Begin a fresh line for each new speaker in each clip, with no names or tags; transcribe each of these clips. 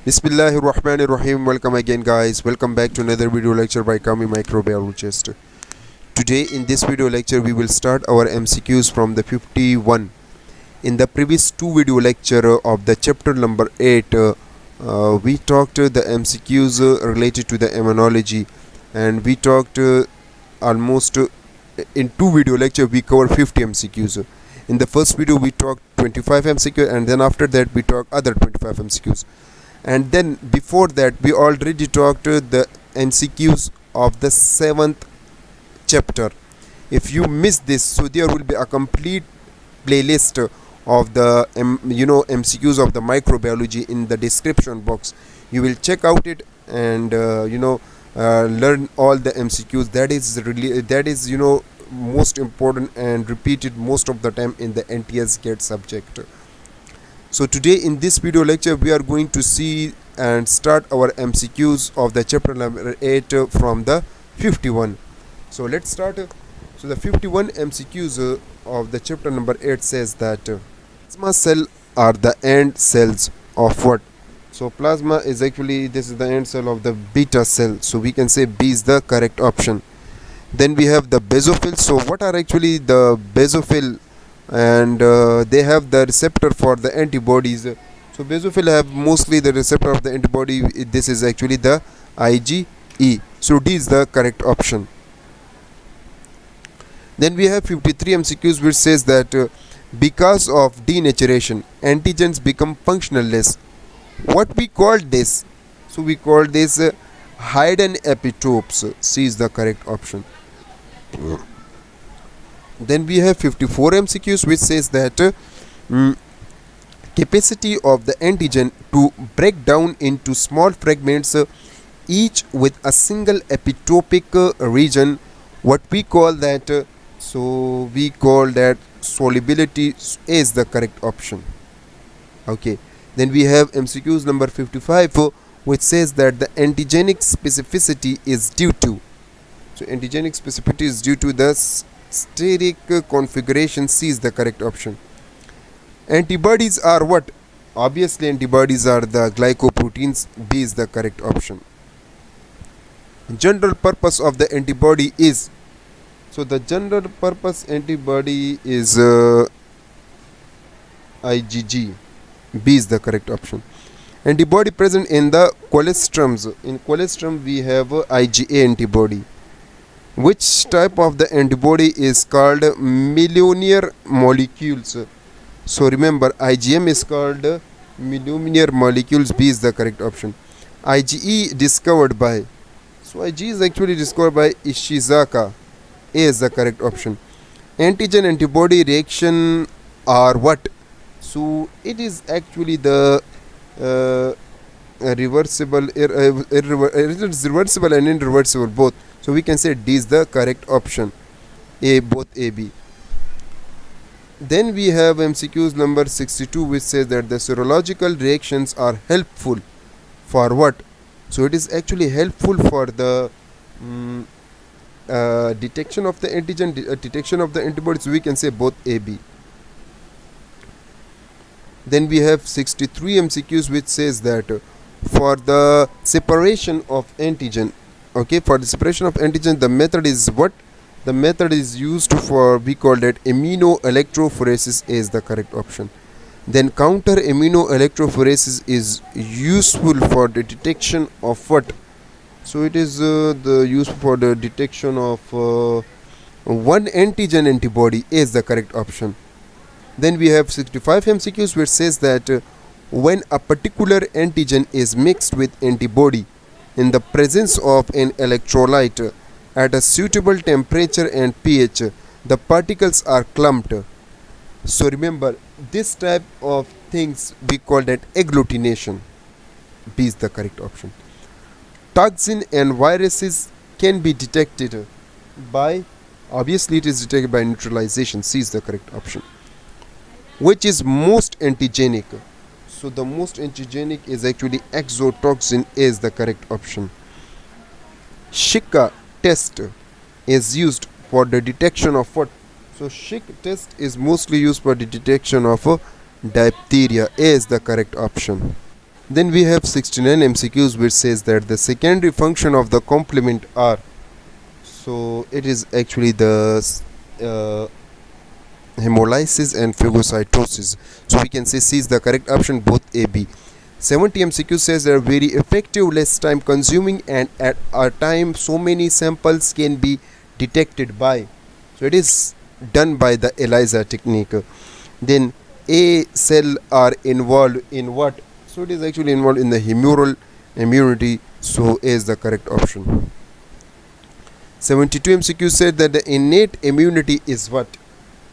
Bismillahirrahmanirrahim. Welcome again, guys. Welcome back to another video lecture by Kami Microbiologist. Today in this video lecture we will start our MCQs from the 51. In the previous two video lecture of the chapter number 8 we talked the MCQs related to the immunology, and we talked almost in two video lecture we cover 50 MCQs. In the first video we talked 25 MCQs, and then after that we talked other 25 MCQs. And then before that we already talked the MCQs of the 7th chapter. If you miss this, so there will be a complete playlist of the MCQs of the microbiology in the description box. You will check out it and learn all the MCQs. That is most important and repeated most of the time in the NTS GAT subject. So today in this video lecture we are going to see and start our MCQs of the chapter number 8 from the 51. So let's start. So the 51 MCQs of the chapter number 8 says that plasma cell are the end cells of what? So plasma is actually, this is the end cell of the beta cell, so we can say B is the correct option. Then we have the basophils. So what are actually the basophil? And they have the receptor for the antibodies. So basophil have mostly the receptor of the antibody. This is actually the IgE. So D is the correct option. Then we have 53 MCQs which says that because of denaturation antigens become functionless. What we call this? So we call this hidden epitopes. C is the correct option. Then we have 54 MCQs which says that capacity of the antigen to break down into small fragments, each with a single epitopic region. What we call that? So we call that solubility. Is the correct option. Okay. Then we have MCQs number 55 which says that the antigenic specificity is due to. So antigenic specificity is due to the steric configuration. C is the correct option. Antibodies are what? Obviously antibodies are the glycoproteins. B is the correct option. General purpose of the antibody is. So the general purpose antibody is IgG. B is the correct option. Antibody present in the colostroms. In colostrum we have IgA antibody. Which type of the antibody is called millionaire molecules? So remember IgM is called millionaire molecules. B is the correct option. IgE discovered by. So IgE is actually discovered by Ishizaka. A is the correct option. Antigen antibody reaction are what? So it is actually the reversible and irreversible both. So we can say D is the correct option. Both A, B. Then we have MCQs number 62 which says that the serological reactions are helpful for what? So it is actually helpful for the detection of the antigen, detection of the antibodies. So we can say both A, B. Then we have 63 MCQs which says that for the separation of antigen, okay, for the separation of antigen the method is what? The method is used for, we call that immunoelectrophoresis. is the correct option. Then counter immunoelectrophoresis is useful for the detection of what? So it is the useful for the detection of one antigen antibody. Is the correct option. Then we have 65 MCQs which says that when a particular antigen is mixed with antibody in the presence of an electrolyte at a suitable temperature and pH, the particles are clumped. So remember, this type of things we call that agglutination. B is the correct option. Toxin and viruses can be detected by, obviously it is detected by neutralization. C is the correct option. Which is most antigenic? So the most antigenic is actually exotoxin. Is the correct option. Shika test is used for the detection of what? So Shika test is mostly used for the detection of diphtheria. A is the correct option. Then we have 69 MCQs, which says that the secondary function of the complement are, so it is actually the hemolysis and phagocytosis. So we can say C is the correct option, both A, B. 70 MCQ says they are very effective, less time consuming, and at a time so many samples can be detected by. So it is done by the ELISA technique. Then A cell are involved in what? So it is actually involved in the humoral immunity. So A is the correct option. 72 MCQ said that the innate immunity is what?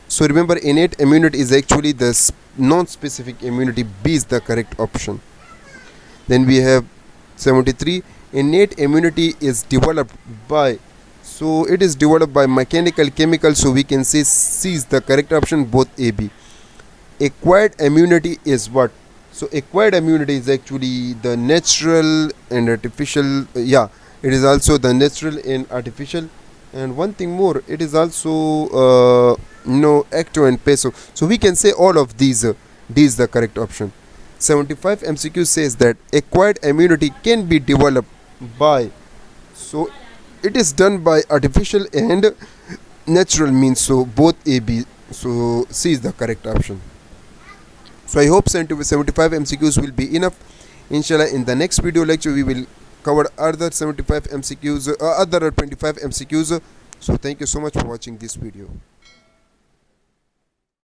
So remember, innate immunity is actually the non-specific immunity. B is the correct option. Then we have 73. Innate immunity is developed by, so it is developed by mechanical, chemical. So we can say C is the correct option, both A, B. Acquired immunity is what? So acquired immunity is actually the natural and artificial. It is also the natural and artificial. And one thing more, it is also active and passive. So we can say all of these. D is the correct option. 75 MCQ says that acquired immunity can be developed by, so it is done by artificial and natural means. So both A, B. So C is the correct option. So I hope 75 MCQs will be enough. Inshallah, in the next video lecture we will cover other 75 MCQs, other 25 MCQs. So thank you so much for watching this video.